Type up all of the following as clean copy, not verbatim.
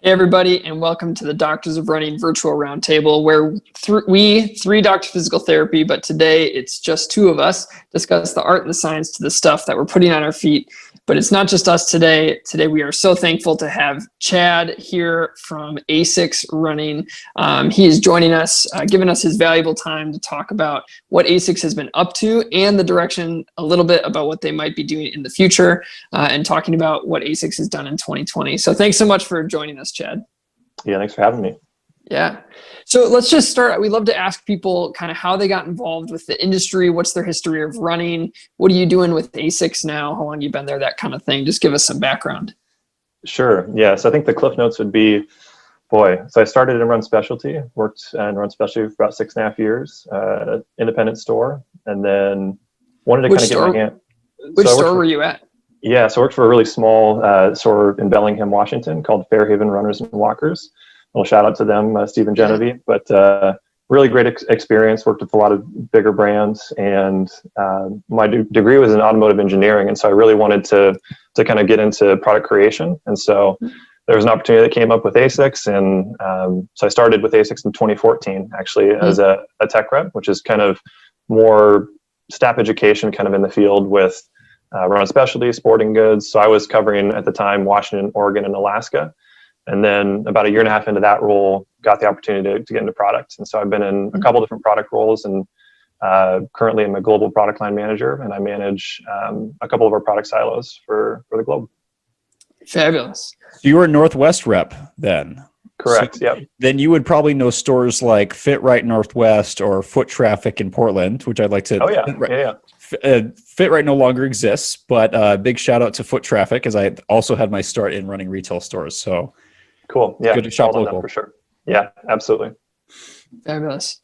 Hey, everybody, and welcome to the Doctors of Running virtual roundtable, where we, three doctors of physical therapy, but today it's just two of us, discuss the art and the science to the stuff that we're putting on our feet. But it's not just us today. Today we are so thankful to have Chad here from ASICS Running. He is joining us, giving us his valuable time to talk about what ASICS has been up to and the direction a little bit about what they might be doing in the future, and talking about what ASICS has done in 2020. So thanks so much for joining us, Chad. Yeah, thanks for having me. Yeah. So let's just start. We love to ask people kind of how they got involved with the industry. What's their history of running? What are you doing with ASICS now? How long you been there? That kind of thing. Just give us some background. Sure. Yeah. So I think the cliff notes would be, so I started in run specialty, worked in run specialty for about 6.5 years, independent store, and then wanted to kind of get my hand. Which store were you at? Yeah. So I worked for a really small store in Bellingham, Washington called Fairhaven Runners and Walkers. A little shout out to them, Steve and Genevieve, but really great experience, worked with a lot of bigger brands, and my degree was in automotive engineering. And so I really wanted to kind of get into product creation. And so there was an opportunity that came up with ASICS. And so I started with ASICS in 2014, actually, as a tech rep, which is kind of more staff education kind of in the field with run specialty, sporting goods. So I was covering at the time Washington, Oregon, and Alaska. And then about 1.5 years into that role, got the opportunity to get into product. And so I've been in a couple different product roles, and currently I'm a global product line manager, and I manage a couple of our product silos for the globe. Fabulous. So you were a Northwest rep then? Correct. So yep. Then you would probably know stores like Fit Right Northwest or Foot Traffic in Portland, which I'd like to. Oh yeah. Fit Right no longer exists, but big shout out to Foot Traffic, as I also had my start in running retail stores. So cool. Yeah. Good to shop local for sure. Yeah, absolutely. Fabulous.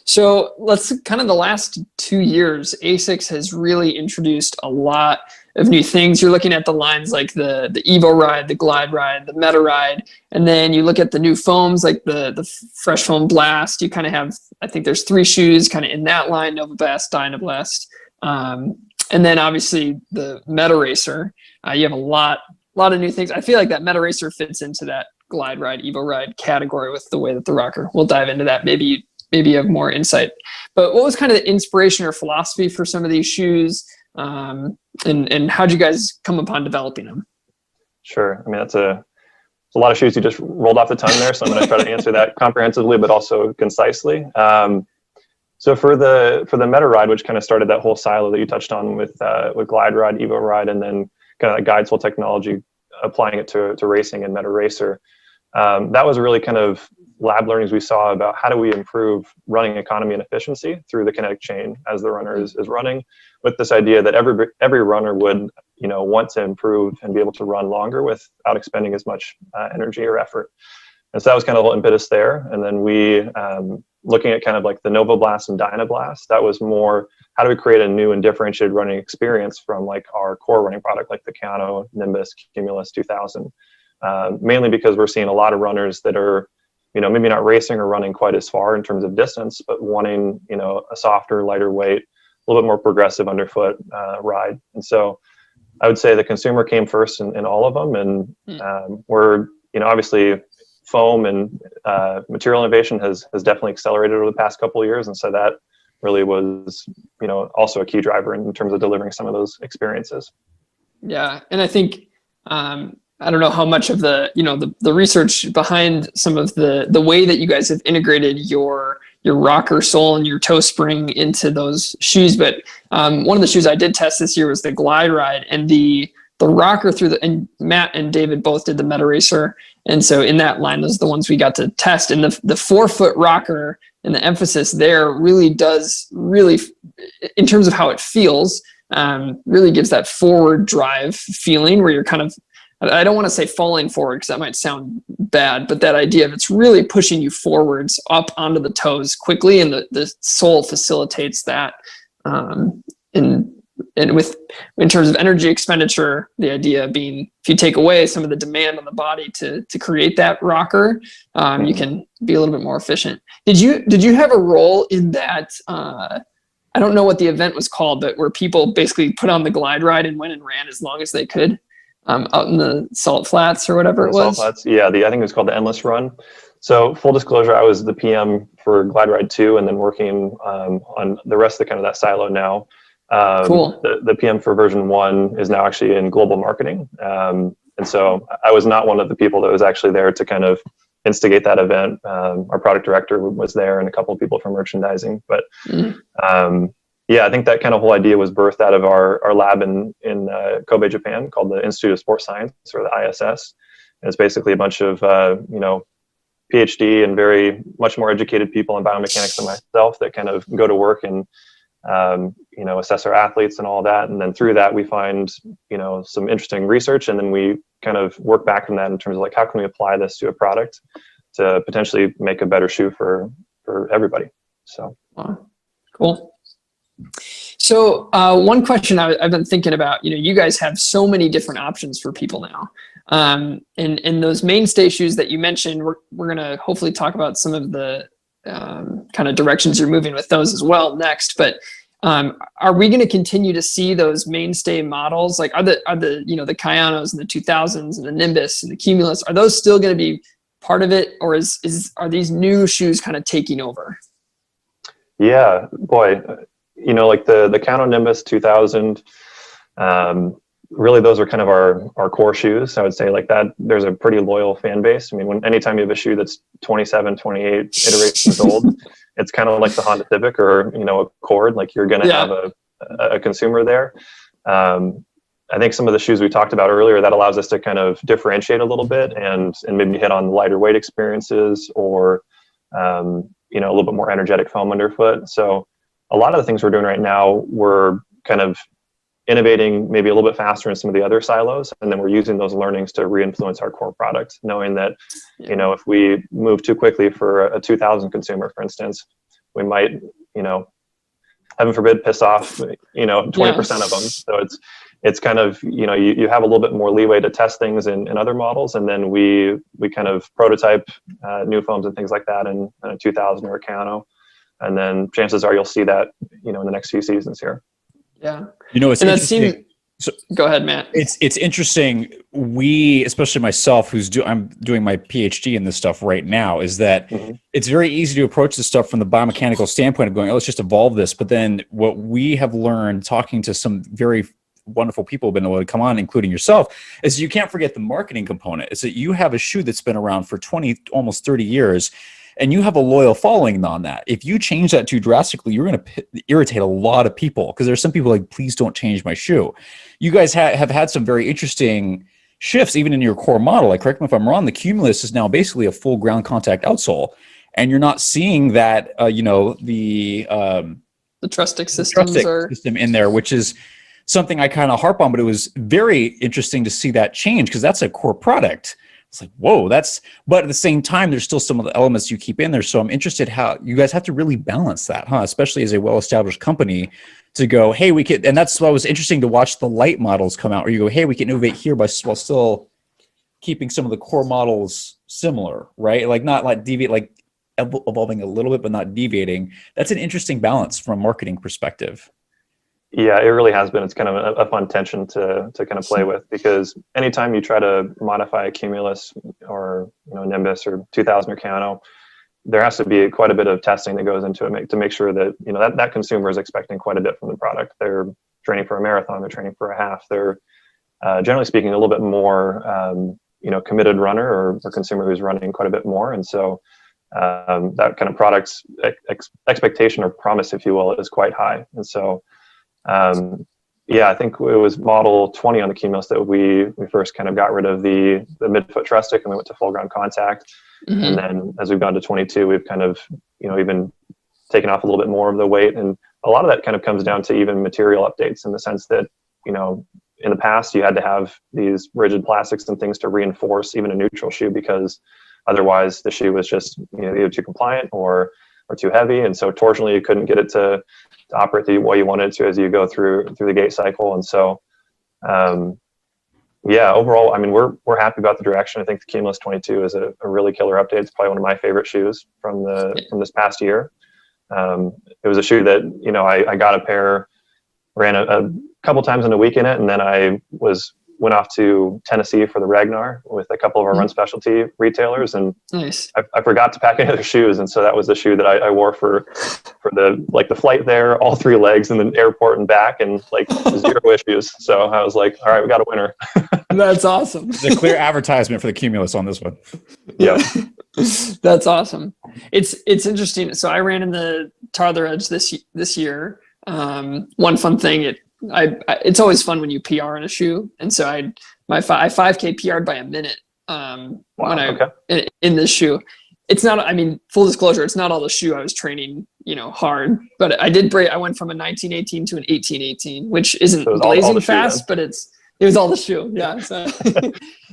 So let's kind of the last 2 years, ASICS has really introduced a lot of new things. You're looking at the lines like the Evo Ride, the Glide Ride, the Meta Ride, and then you look at the new foams like the Fresh Foam Blast. You kind of have, I think there's 3 shoes kind of in that line: Novablast, Dynablast, and then obviously the Metaracer. You have a lot of new things. I feel like that Metaracer fits into that Glide Ride, Evo Ride category with the way that the rocker. We'll dive into that. Maybe you have more insight. But what was kind of the inspiration or philosophy for some of these shoes, and how'd you guys come upon developing them? Sure. I mean, it's a lot of shoes you just rolled off the tongue there, so I'm going to try to answer that comprehensively, but also concisely. So for the Meta Ride, which kind of started that whole silo that you touched on with Glide Ride, Evo Ride, and then kind of that guide tool technology, applying it to racing and Metaracer. That was really kind of lab learnings we saw about how do we improve running economy and efficiency through the kinetic chain as the runner is running, with this idea that every runner would want to improve and be able to run longer without expending as much energy or effort. And so that was kind of the impetus there. And then we, looking at kind of like the Novablast and Dynablast, that was more how do we create a new and differentiated running experience from like our core running product like the Kayano, Nimbus, Cumulus 2000, mainly because we're seeing a lot of runners that are maybe not racing or running quite as far in terms of distance, but wanting a softer, lighter weight, a little bit more progressive underfoot ride. And so I would say the consumer came first in all of them, and we're obviously foam and material innovation has definitely accelerated over the past couple of years, and so that really was also a key driver in terms of delivering some of those experiences. Yeah, and I think I don't know how much of the the research behind some of the way that you guys have integrated your rocker sole and your toe spring into those shoes, but one of the shoes I did test this year was the Glide Ride, and the rocker and Matt and David both did the Metaracer. And so in that line, those are the ones we got to test. And the 4-foot rocker and the emphasis there really does, in terms of how it feels, really gives that forward drive feeling where you're kind of, I don't want to say falling forward because that might sound bad, but that idea of it's really pushing you forwards up onto the toes quickly, and the sole facilitates that. And in terms of energy expenditure, the idea being if you take away some of the demand on the body to create that rocker, you can be a little bit more efficient. Did you have a role in that? I don't know what the event was called, but where people basically put on the Glide Ride and went and ran as long as they could. out in the Salt Flats or whatever it Salt was. Flats. Yeah, I think it was called the Endless Run. So full disclosure, I was the PM for Glide Ride 2 and then working on the rest of the kind of that silo now. Cool. The PM for version 1 is now actually in global marketing. And so I was not one of the people that was actually there to kind of instigate that event. Our product director was there and a couple of people from merchandising. But yeah, I think that kind of whole idea was birthed out of our lab in Kobe, Japan, called the Institute of Sports Science, or the ISS. And it's basically a bunch of, PhD and very much more educated people in biomechanics than myself that kind of go to work and assess our athletes and all that. And then through that, we find, some interesting research. And then we kind of work back from that in terms of like, how can we apply this to a product to potentially make a better shoe for everybody? So. Wow. Cool. So one question I've been thinking about, you guys have so many different options for people now. And those mainstay shoes that you mentioned, we're going to hopefully talk about some of the kind of directions you're moving with those as well next. But are we going to continue to see those mainstay models? Like are the the Kayanos and the 2000s and the Nimbus and the Cumulus, are those still going to be part of it, or are these new shoes kind of taking over? Yeah, boy, like the Kayano Nimbus 2000, really those are kind of our core shoes. I would say like that, there's a pretty loyal fan base. I mean, anytime you have a shoe that's 27, 28 iterations old, it's kind of like the Honda Civic or, a Accord, like you're going to have a consumer there. I think some of the shoes we talked about earlier, that allows us to kind of differentiate a little bit and maybe hit on lighter weight experiences or, a little bit more energetic foam underfoot. So a lot of the things we're doing right now, we're kind of innovating maybe a little bit faster in some of the other silos. And then we're using those learnings to re-influence our core product, knowing that, if we move too quickly for a 2000 consumer, for instance, we might, heaven forbid, piss off, 20% of them. So it's kind of, you have a little bit more leeway to test things in other models. And then we kind of prototype new foams and things like that in a 2000 or a Kayano. And then chances are you'll see that, in the next few seasons here. Yeah. It's and interesting. So, go ahead, Matt. It's interesting. We, especially myself, I'm doing my PhD in this stuff right now, is that it's very easy to approach this stuff from the biomechanical standpoint of going, let's just evolve this. But then what we have learned talking to some very wonderful people who've been able to come on, including yourself, is you can't forget the marketing component. Is that you have a shoe that's been around for 20, almost 30 years, and you have a loyal following on that. If you change that too drastically, you're going to irritate a lot of people, because there's some people like, please don't change my shoe. You guys have had some very interesting shifts, even in your core model. Like, correct me if I'm wrong, the Cumulus is now basically a full ground contact outsole, and you're not seeing that, the Trustic systems system in there, which is something I kind of harp on, but it was very interesting to see that change, because that's a core product. It's like, whoa, but at the same time, there's still some of the elements you keep in there. So I'm interested how you guys have to really balance that, especially as a well-established company, to go, hey, we could, and that's why it was interesting to watch the light models come out, where you go, hey, we can innovate here while still keeping some of the core models similar, right? Like not like deviate, like evolving a little bit, but not deviating. That's an interesting balance from a marketing perspective. Yeah, it really has been. It's kind of a fun tension to kind of play with, because anytime you try to modify a Cumulus or Nimbus or 2000 or Kayano, there has to be quite a bit of testing that goes into it to make sure that that consumer is expecting quite a bit from the product. They're training for a marathon, they're training for a half. They're generally speaking a little bit more committed runner or consumer who's running quite a bit more, and so that kind of product's expectation or promise, if you will, is quite high, and so. I think it was model 20 on the Cumulus that we first kind of got rid of the midfoot truss stick and we went to full ground contact. And then as we've gone to 22, we've kind of, even taken off a little bit more of the weight. And a lot of that kind of comes down to even material updates, in the sense that, in the past you had to have these rigid plastics and things to reinforce even a neutral shoe, because otherwise the shoe was just, either too compliant or too heavy. And so torsionally you couldn't get it to operate the way you wanted it to as you go through the gait cycle. And so, overall, I mean, we're happy about the direction. I think the Cumulus 22 is a really killer update. It's probably one of my favorite shoes from this past year. It was a shoe that, I got a pair, ran a couple times in a week in it, and then I was went off to Tennessee for the Ragnar with a couple of our run specialty retailers, and Nice. I forgot to pack any other shoes, and so that was the shoe that I wore for the flight there, all 3 legs, and then airport and back, and like 0 issues. So I was like, all right, we got a winner. That's awesome. The clear advertisement for the Cumulus on this one. Yeah. That's awesome. It's interesting. So I ran in the Tarther Edge this year. One fun thing, it's always fun when you PR in a shoe, and so I 5K PR'd by a minute in this shoe. It's not, I mean, full disclosure, it's not all the shoe. I was training, hard, but I did break. I went from a 1918 to an 1818, which isn't blazing fast, but it was all the shoe. Yeah. So,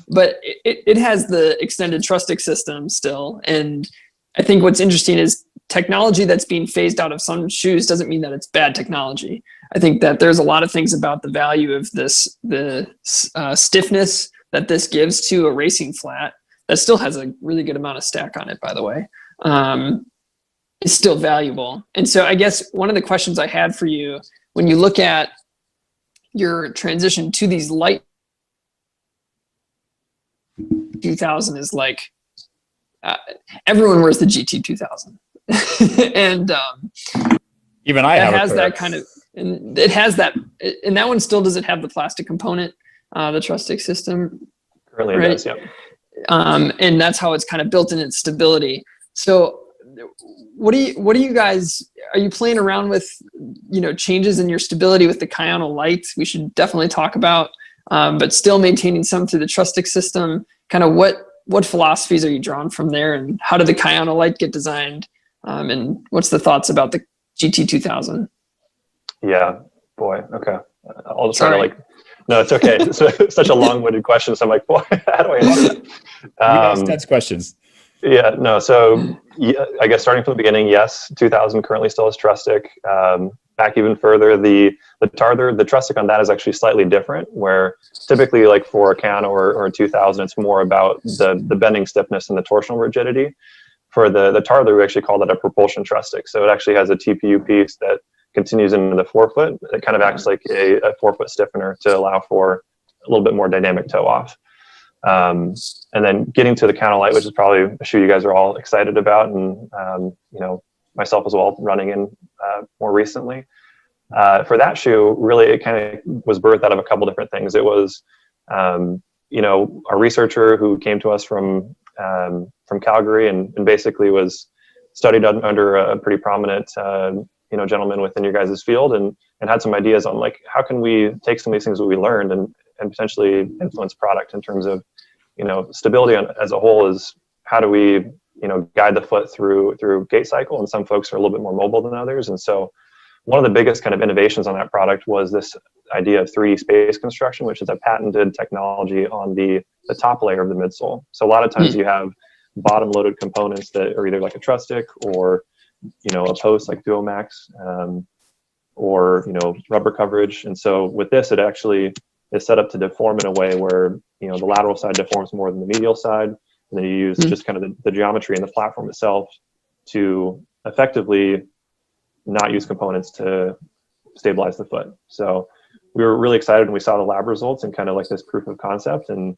but it has the extended Trustic system still. And I think what's interesting is technology that's being phased out of some shoes doesn't mean that it's bad technology. I think that there's a lot of things about the value of the stiffness that this gives to a racing flat that still has a really good amount of stack on it, by the way. It's still valuable. And so I guess one of the questions I had for you, when you look at your transition to these light 2000 is like, everyone wears the GT 2000. And even I have has that kind of, and it has that, and that one still doesn't have the plastic component, the Trustic system. Currently it does, yeah. And that's how it's kind of built in its stability. So what do you guys, are you playing around with, changes in your stability with the Kayano Lite? We should definitely talk about, but still maintaining some through the Trustic system. Kind of what philosophies are you drawn from there, and how did the Kayano Lite get designed? And what's the thoughts about the GT 2000? Yeah, boy. Okay. I'll just try to no, it's okay. It's such a long-winded question. So I'm like, boy, how do I answer that? That's questions. Yeah, no. So I guess starting from the beginning, yes, 2000 currently still has Trustic. Back even further, the Trustic on that is actually slightly different, where typically like for a Kayano or a 2000, it's more about the bending stiffness and the torsional rigidity. For the Tarther, we actually call that a propulsion Trustic. So it actually has a TPU piece that continues into the forefoot. It kind of acts like a forefoot stiffener to allow for a little bit more dynamic toe off. And then getting to the Kayano Lite, which is probably a shoe you guys are all excited about, and myself as well, running in more recently. For that shoe, really, it kind of was birthed out of a couple different things. It was, a researcher who came to us from Calgary and basically was studied under a pretty prominent gentleman within your guys' field, and had some ideas on like, how can we take some of these things that we learned and potentially influence product in terms of, stability as a whole. Is how do we, guide the foot through gait cycle, and some folks are a little bit more mobile than others. And so one of the biggest kind of innovations on that product was this idea of 3D space construction, which is a patented technology on the top layer of the midsole. So a lot of times you have bottom loaded components that are either like a Trustic or a post like Duomax, or rubber coverage. And so with this, it actually is set up to deform in a way where the lateral side deforms more than the medial side, and then you use just kind of the geometry and the platform itself to effectively not use components to stabilize the foot. So we were really excited when we saw the lab results and kind of like this proof of concept. And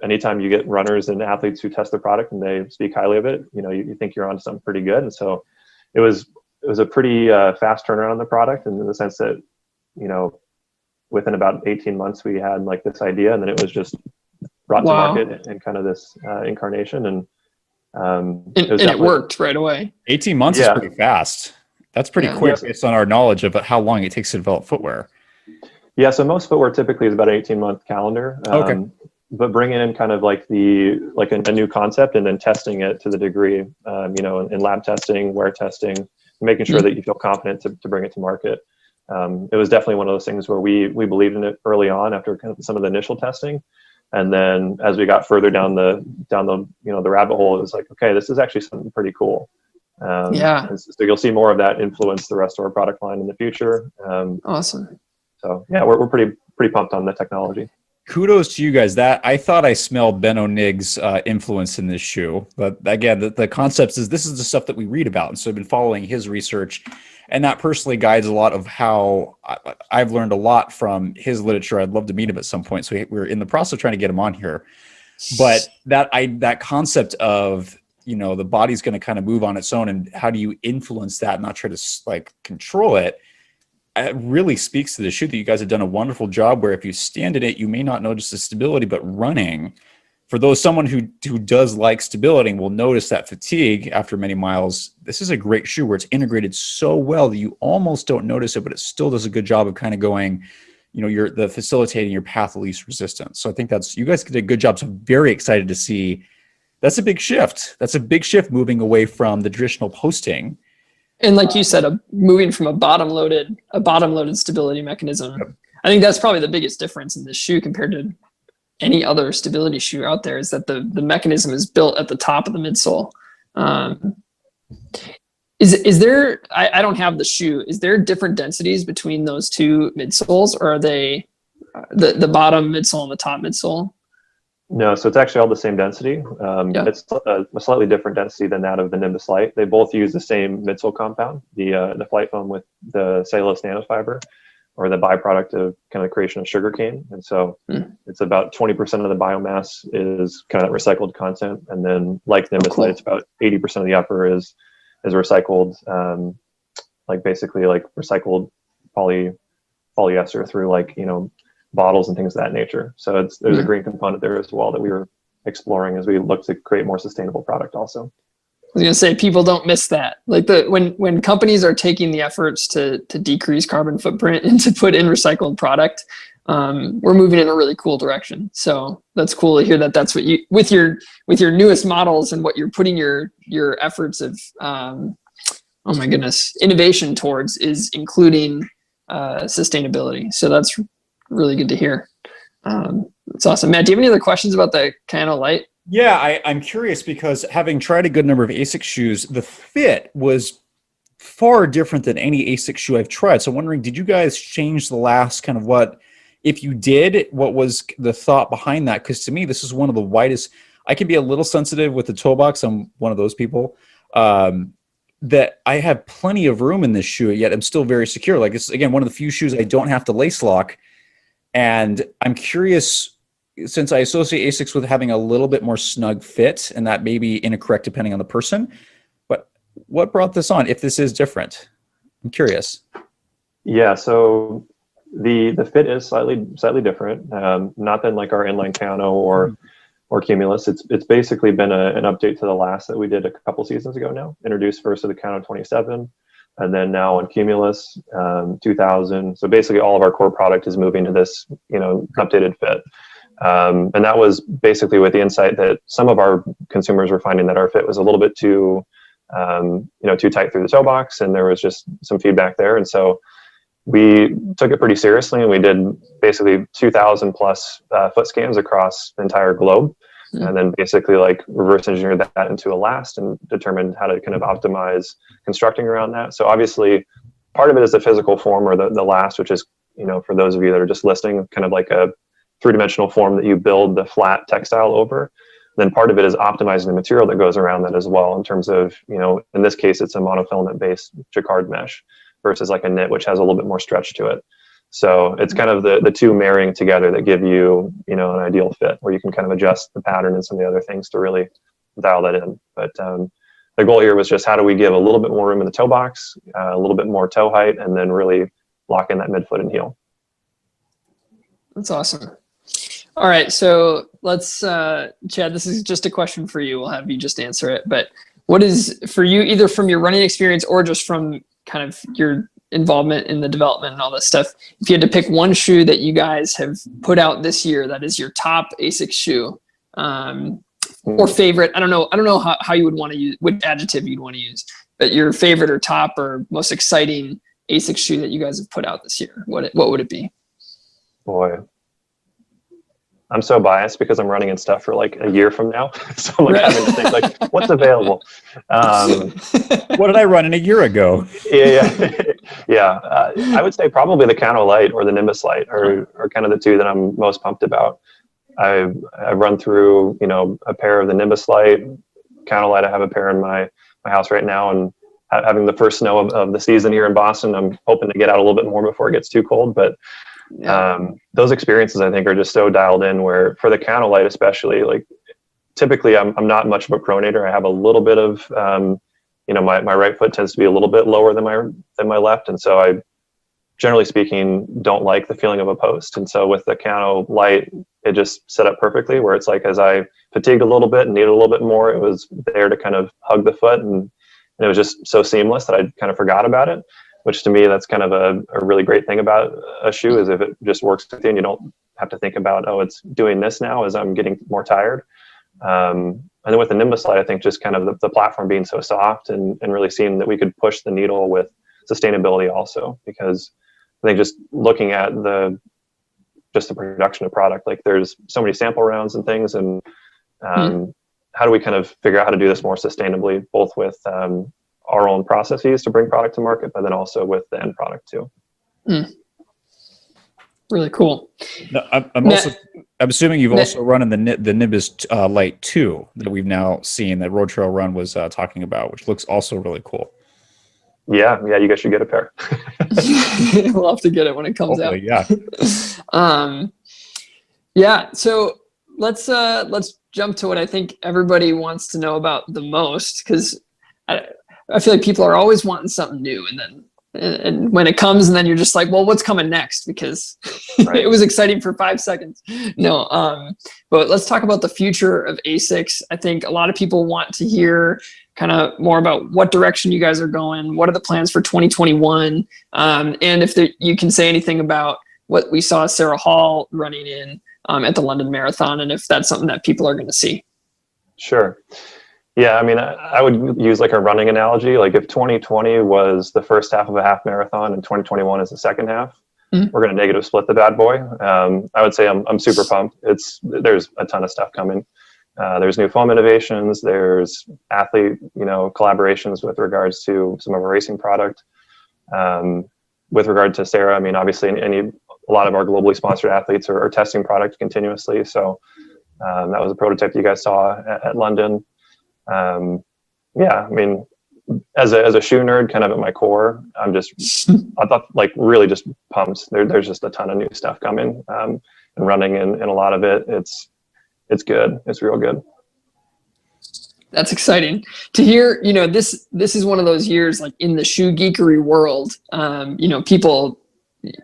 anytime you get runners and athletes who test the product and they speak highly of it, you think you're onto something pretty good. And so it was a pretty fast turnaround on the product, in the sense that, within about 18 months we had like this idea, and then it was just brought to market in kind of this incarnation. And it worked right away. 18 months is pretty fast. That's pretty quick based on our knowledge of how long it takes to develop footwear. Yeah, so most footwear typically is about an 18-month calendar. Okay. But bringing in kind of like a new concept and then testing it to the degree, in lab testing, wear testing, making sure that you feel confident to bring it to market. It was definitely one of those things where we believed in it early on after kind of some of the initial testing. And then as we got further down the the rabbit hole, it was like, okay, this is actually something pretty cool. So you'll see more of that influence the rest of our product line in the future. Awesome. So yeah, we're pretty pumped on the technology. Kudos to you guys. That I thought I smelled Ben O'Nigg's influence in this shoe, but again, the concept is this is the stuff that we read about, and so I've been following his research, and that personally guides a lot of how I've learned a lot from his literature. I'd love to meet him at some point, so we're in the process of trying to get him on here. But that concept of, you know, the body's going to kind of move on its own, and how do you influence that, not try to like control it. It really speaks to the shoe that you guys have done a wonderful job where if you stand in it, you may not notice the stability, but running, for someone who does like stability and will notice that fatigue after many miles, this is a great shoe where it's integrated so well that you almost don't notice it, but it still does a good job of kind of going, you know, the facilitating your path of least resistance. So I think you guys did a good job. So I'm very excited to see. That's a big shift. That's a big shift, moving away from the traditional posting. And like you said, moving from a bottom-loaded stability mechanism. Yep. I think that's probably the biggest difference in this shoe compared to any other stability shoe out there, is that the mechanism is built at the top of the midsole. Is there? I don't have the shoe. Is there different densities between those two midsoles, or are they the bottom midsole and the top midsole? No, so it's actually all the same density. It's a slightly different density than that of the Nimbus Lite. They both use the same midsole compound, the flight foam with the cellulose nanofiber, or the byproduct of kind of the creation of sugarcane. And so it's about 20% of the biomass is kind of that recycled content. And then like Nimbus Lite, it's about 80% of the upper is recycled, like basically like recycled polyester through like, you know, bottles and things of that nature. So there's a green component there as well that we were exploring as we look to create more sustainable product also. I was gonna say, people don't miss that. Like when companies are taking the efforts to decrease carbon footprint and to put in recycled product, we're moving in a really cool direction. So that's cool to hear that that's what you, with your newest models and what you're putting your efforts of, oh my goodness, innovation towards, is including sustainability. So that's really good to hear. It's awesome. Matt, do you have any other questions about the Kayano Lite? Yeah, I'm curious because having tried a good number of ASICS shoes, the fit was far different than any ASICS shoe I've tried. So I'm wondering, did you guys change the last kind of what, if you did, what was the thought behind that? Because to me, this is one of the widest. I can be a little sensitive with the toe box. I'm one of those people. That I have plenty of room in this shoe, yet I'm still very secure. Like, it's, again, one of the few shoes I don't have to lace lock. And I'm curious, since I associate ASICS with having a little bit more snug fit, and that may be incorrect depending on the person, but what brought this on if this is different? I'm curious. Yeah, so the fit is slightly different. Not than like our inline Kayano or Cumulus. It's basically been an update to the last that we did a couple seasons ago now. Introduced first to the Kayano 27, and then now on Cumulus 2000. So basically all of our core product is moving to this, you know, updated fit. And that was basically with the insight that some of our consumers were finding that our fit was a little bit too, you know, too tight through the toe box, and there was just some feedback there. And so we took it pretty seriously, and we did basically 2,000 plus foot scans across the entire globe, and then basically like reverse engineered that into a last and determined how to kind of optimize constructing around that. So obviously part of it is the physical form, or the last, which is, you know, for those of you that are just listening, kind of like a three-dimensional form that you build the flat textile over. Then part of it is optimizing the material that goes around that as well, in terms of, you know, in this case, it's a monofilament based jacquard mesh versus like a knit, which has a little bit more stretch to it. So it's kind of the two marrying together that give you, you know, an ideal fit where you can kind of adjust the pattern and some of the other things to really dial that in. But the goal here was just how do we give a little bit more room in the toe box, a little bit more toe height, and then really lock in that midfoot and heel. That's awesome. All right, so let's, Chad, this is just a question for you. We'll have you just answer it. But what is, for you, either from your running experience or just from kind of your involvement in the development and all this stuff, if you had to pick one shoe that you guys have put out this year that is your top ASICS shoe, or favorite, I don't know how you would want to use, which adjective you'd want to use, but your favorite or top or most exciting ASICS shoe that you guys have put out this year, what would it be? Boy. I'm so biased because I'm running in stuff for like a year from now. So I'm like having to think like, what's available? What did I run in a year ago? Yeah. I would say probably the Kayano Lite or the Nimbus Lite are kind of the two that I'm most pumped about. I've run through, a pair of the Nimbus Lite, Kayano Lite. I have a pair in my house right now, and having the first snow of the season here in Boston, I'm hoping to get out a little bit more before it gets too cold. But those experiences, I think, are just so dialed in. Where for the Kayano Lite, especially, like typically, I'm not much of a pronator. I have a little bit of, my right foot tends to be a little bit lower than my left, and so I, generally speaking, don't like the feeling of a post. And so with the Kayano Lite, it just set up perfectly. Where it's like, as I fatigued a little bit and needed a little bit more, it was there to kind of hug the foot, and it was just so seamless that I kind of forgot about it. Which to me, that's kind of a really great thing about a shoe, is if it just works with you and you don't have to think about, oh, it's doing this now as I'm getting more tired. And then with the Nimbus Lite, I think just kind of the platform being so soft and really seeing that we could push the needle with sustainability also, because I think just looking at the production of product, like there's so many sample rounds and things, and how do we kind of figure out how to do this more sustainably, both with our own processes to bring product to market, but then also with the end product too. Really cool. No, I'm assuming you've also run in the Nimbus Lite 2 that we've now seen that Road Trail Run was talking about, which looks also really cool. Yeah, you guys should get a pair. We'll have to get it when it comes Hopefully, out. Yeah. So let's jump to what I think everybody wants to know about the most, because I feel like people are always wanting something new, and when it comes, and then you're just like, well, what's coming next? Because it was exciting for 5 seconds. No, but let's talk about the future of ASICS. I think a lot of people want to hear kind of more about what direction you guys are going. What are the plans for 2021? And if you can say anything about what we saw Sarah Hall running in at the London Marathon, and if that's something that people are going to see. Sure. Yeah, I mean, I would use like a running analogy. Like if 2020 was the first half of a half marathon and 2021 is the second half, we're going to negative split the bad boy. I would say I'm super pumped. There's a ton of stuff coming. There's new foam innovations. There's athlete, collaborations with regards to some of our racing product. With regard to Sarah, I mean, obviously, a lot of our globally sponsored athletes are testing product continuously. So that was a prototype you guys saw at London. Yeah, I mean, as a shoe nerd, kind of at my core, I thought like really just pumped. There's just a ton of new stuff coming, and running in a lot of it. It's good. It's real good. That's exciting to hear. This is one of those years, like in the shoe geekery world,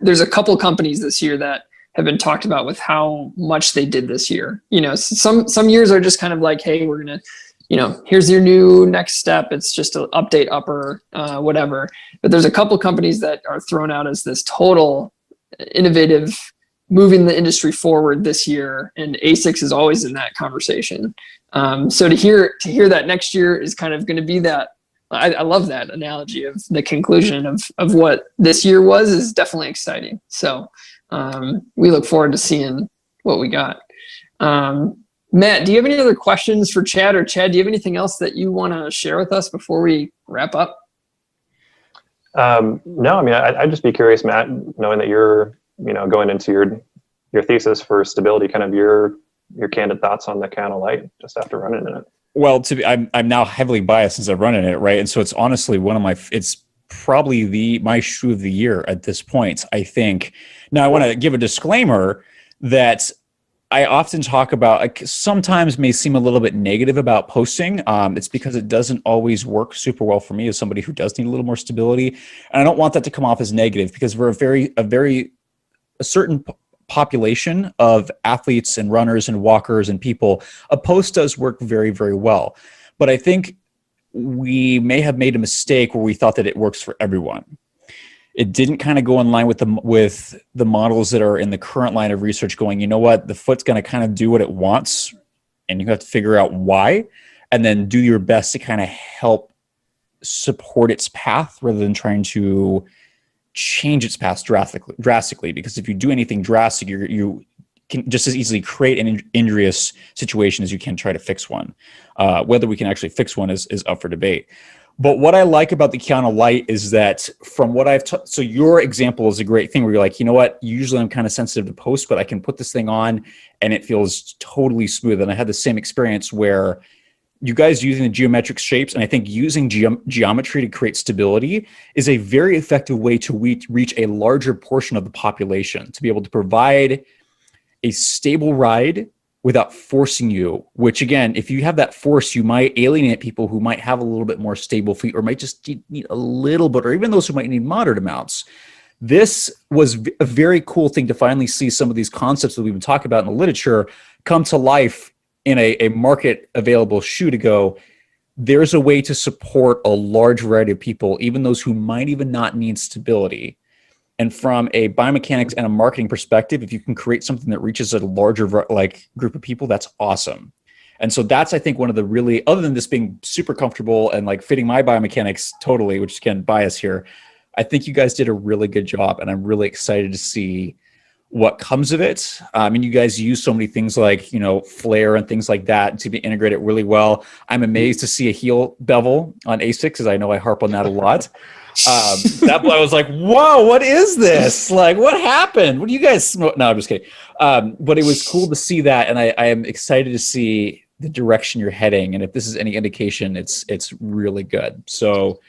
there's a couple companies this year that have been talked about with how much they did this year. Some years are just kind of like, hey, we're going to, here's your new next step. It's just an update upper, whatever. But there's a couple companies that are thrown out as this total innovative, moving the industry forward this year. And ASICS is always in that conversation. So to hear that next year is kind of going to be that. I love that analogy of the conclusion of what this year was, is definitely exciting. So we look forward to seeing what we got. Matt, do you have any other questions for Chad, or Chad, do you have anything else that you want to share with us before we wrap up? No, I mean, I'd just be curious, Matt, knowing that you're, going into your thesis for stability, kind of your candid thoughts on the Kayano Lite just after running in it. Well, I'm now heavily biased since I've run in it, right? And so it's honestly it's probably my shoe of the year at this point, I think. Now, I want to give a disclaimer that I often talk about, sometimes may seem a little bit negative about posting. It's because it doesn't always work super well for me as somebody who does need a little more stability. And I don't want that to come off as negative, because we're a certain population of athletes and runners and walkers and people. A post does work very, very well. But I think we may have made a mistake where we thought that it works for everyone. It didn't kind of go in line with the models that are in the current line of research going, you know what, the foot's going to kind of do what it wants, and you have to figure out why, and then do your best to kind of help support its path rather than trying to change its path drastically. Because if you do anything drastic, can just as easily create an injurious situation as you can try to fix one. Whether we can actually fix one is up for debate. But what I like about the Kayano Lite is that from what so your example is a great thing where you're like, you know what, usually I'm kind of sensitive to post, but I can put this thing on and it feels totally smooth. And I had the same experience where you guys using the geometric shapes, and I think using geometry to create stability is a very effective way to reach a larger portion of the population, to be able to provide a stable ride without forcing you, which again, if you have that force, you might alienate people who might have a little bit more stable feet or might just need a little bit, or even those who might need moderate amounts. This was a very cool thing to finally see some of these concepts that we've been talking about in the literature come to life in a market available shoe to go, there's a way to support a large variety of people, even those who might even not need stability. And from a biomechanics and a marketing perspective, if you can create something that reaches a larger group of people, that's awesome. And so that's, I think, one of the really, other than this being super comfortable and like fitting my biomechanics totally, which can bias here, I think you guys did a really good job, and I'm really excited to see what comes of it. I mean, you guys use so many things like, flare and things like that to be integrated really well. I'm amazed to see a heel bevel on ASICS, because I know I harp on that a lot. I was like, whoa, what is this? Like, what happened? What do you guys smoke? No, I'm just kidding. But it was cool to see that. And I am excited to see the direction you're heading. And if this is any indication, it's really good. So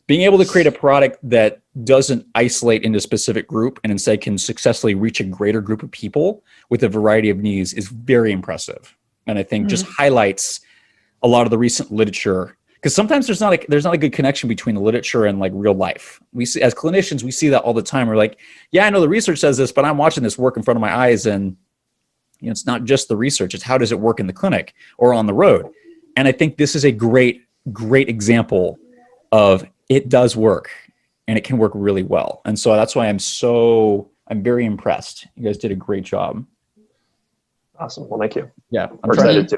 being able to create a product that doesn't isolate into a specific group and instead can successfully reach a greater group of people with a variety of needs is very impressive. And I think just highlights a lot of the recent literature, because sometimes there's not a good connection between the literature and like real life. We see, as clinicians, we see that all the time. We're like, yeah, I know the research says this, but I'm watching this work in front of my eyes, and it's not just the research, it's how does it work in the clinic or on the road. And I think this is a great example of it does work, and it can work really well. And so that's why I'm very impressed. You guys did a great job. Awesome. Well, thank you. Yeah, I'm excited too.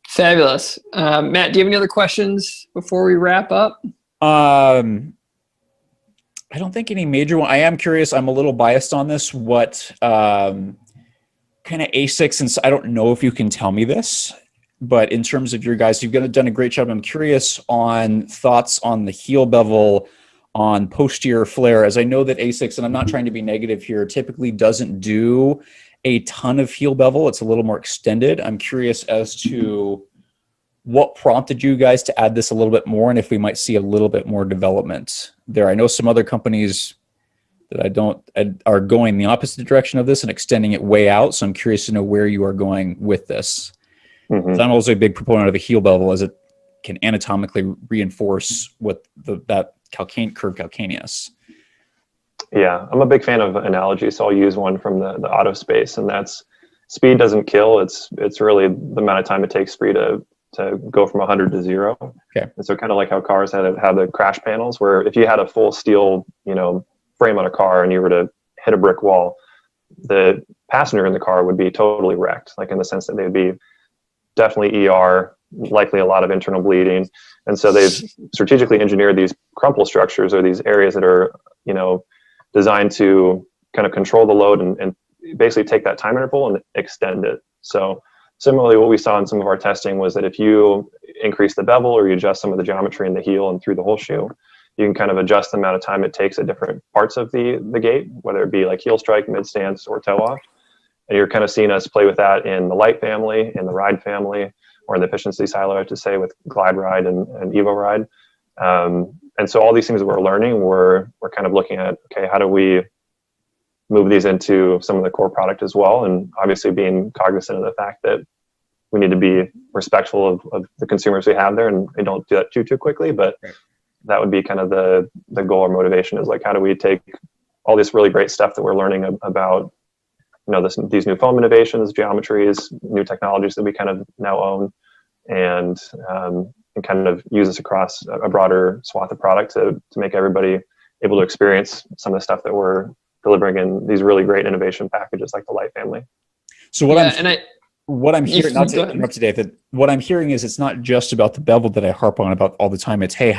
Fabulous. Matt, do you have any other questions before we wrap up? I don't think any major one. I am curious. I'm a little biased on this. What kind of ASICS, and I don't know if you can tell me this, but in terms of your guys, you've done a great job. I'm curious on thoughts on the heel bevel, on posterior flare, as I know that ASICS, and I'm not trying to be negative here, typically doesn't do a ton of heel bevel. It's a little more extended. I'm curious as to what prompted you guys to add this a little bit more, and if we might see a little bit more development there. I know some other companies that are going the opposite direction of this and extending it way out. So I'm curious to know where you are going with this. Mm-hmm. I'm also a big proponent of a heel bevel, as it can anatomically reinforce what that curved calcaneus. Yeah, I'm a big fan of analogies, so I'll use one from the auto space, and that's speed doesn't kill. It's really the amount of time it takes for you to go from 100 to 0. Okay. And so kind of like how cars have the crash panels, where if you had a full steel, frame on a car and you were to hit a brick wall, the passenger in the car would be totally wrecked, like in the sense that they'd be definitely ER, likely a lot of internal bleeding. And so they've strategically engineered these crumple structures, or these areas that are, designed to kind of control the load and basically take that time interval and extend it. So similarly, what we saw in some of our testing was that if you increase the bevel or you adjust some of the geometry in the heel and through the whole shoe, you can kind of adjust the amount of time it takes at different parts of the gait, whether it be like heel strike, mid stance, or toe off. And you're kind of seeing us play with that in the Lite family, in the Ride family, or in the efficiency silo, I have to say, with Glide Ride and Evo Ride. And so all these things that we're learning, we're kind of looking at, okay, how do we move these into some of the core product as well? And obviously being cognizant of the fact that we need to be respectful of the consumers we have there, and they don't do that too quickly. But that would be kind of the goal or motivation, is like, how do we take all this really great stuff that we're learning about, these new foam innovations, geometries, new technologies that we kind of now own, and kind of use this across a broader swath of product to make everybody able to experience some of the stuff that we're delivering in these really great innovation packages like the Lite family. So what I'm hearing, not Go to ahead. interrupt today, that what I'm hearing is it's not just about the bevel that I harp on about all the time. It's, hey,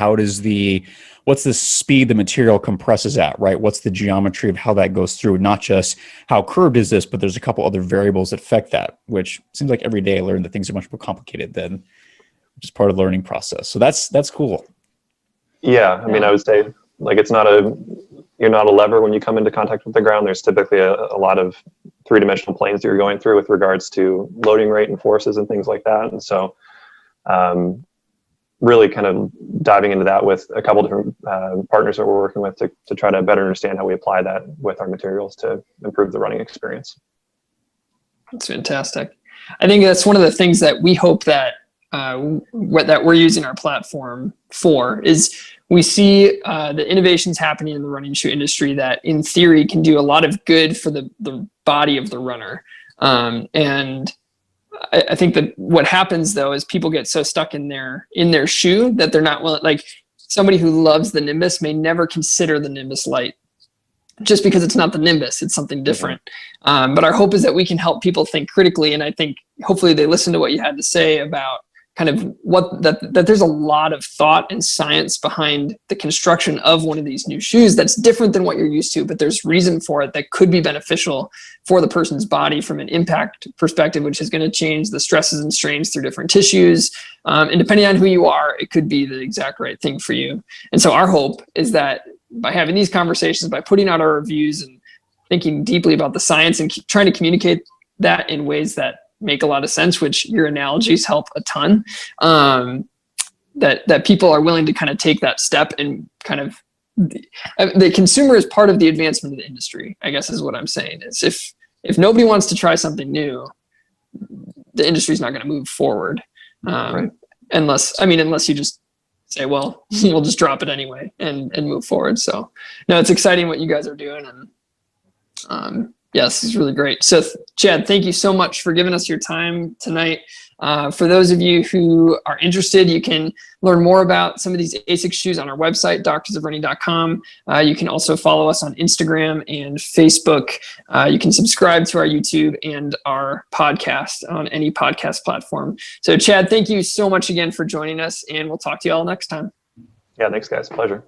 what's the speed the material compresses at, right? What's the geometry of how that goes through? Not just how curved is this, but there's a couple other variables that affect that, which seems like every day I learn that things are much more complicated than just part of the learning process. So that's cool. Yeah, I mean, I would say like you're not a lever when you come into contact with the ground. There's typically a lot of three-dimensional planes that you're going through with regards to loading rate and forces and things like that. And so really kind of diving into that with a couple different partners that we're working with to try to better understand how we apply that with our materials to improve the running experience. That's fantastic. I think that's one of the things that we hope that that we're using our platform for is we see the innovations happening in the running shoe industry that in theory can do a lot of good for the body of the runner. And I think that what happens though is people get so stuck in their shoe that they're not willing, like somebody who loves the Nimbus may never consider the Nimbus Lite just because it's not the Nimbus, it's something different. But our hope is that we can help people think critically. And I think hopefully they listen to what you had to say about kind of that there's a lot of thought and science behind the construction of one of these new shoes that's different than what you're used to, but there's reason for it that could be beneficial for the person's body from an impact perspective, which is going to change the stresses and strains through different tissues. And depending on who you are, it could be the exact right thing for you. And so our hope is that by having these conversations, by putting out our reviews and thinking deeply about the science and trying to communicate that in ways that make a lot of sense, which your analogies help a ton, that people are willing to kind of take that step and kind of the consumer is part of the advancement of the industry, I guess is what I'm saying. Is if nobody wants to try something new, the industry is not going to move forward. Right. Unless you just say, well, we'll just drop it anyway and move forward. So no, it's exciting what you guys are doing. And yes, it's really great. So Chad, thank you so much for giving us your time tonight. For those of you who are interested, you can learn more about some of these ASICS shoes on our website, doctorsofrunning.com. You can also follow us on Instagram and Facebook. You can subscribe to our YouTube and our podcast on any podcast platform. So Chad, thank you so much again for joining us, and we'll talk to you all next time. Yeah, thanks guys. Pleasure.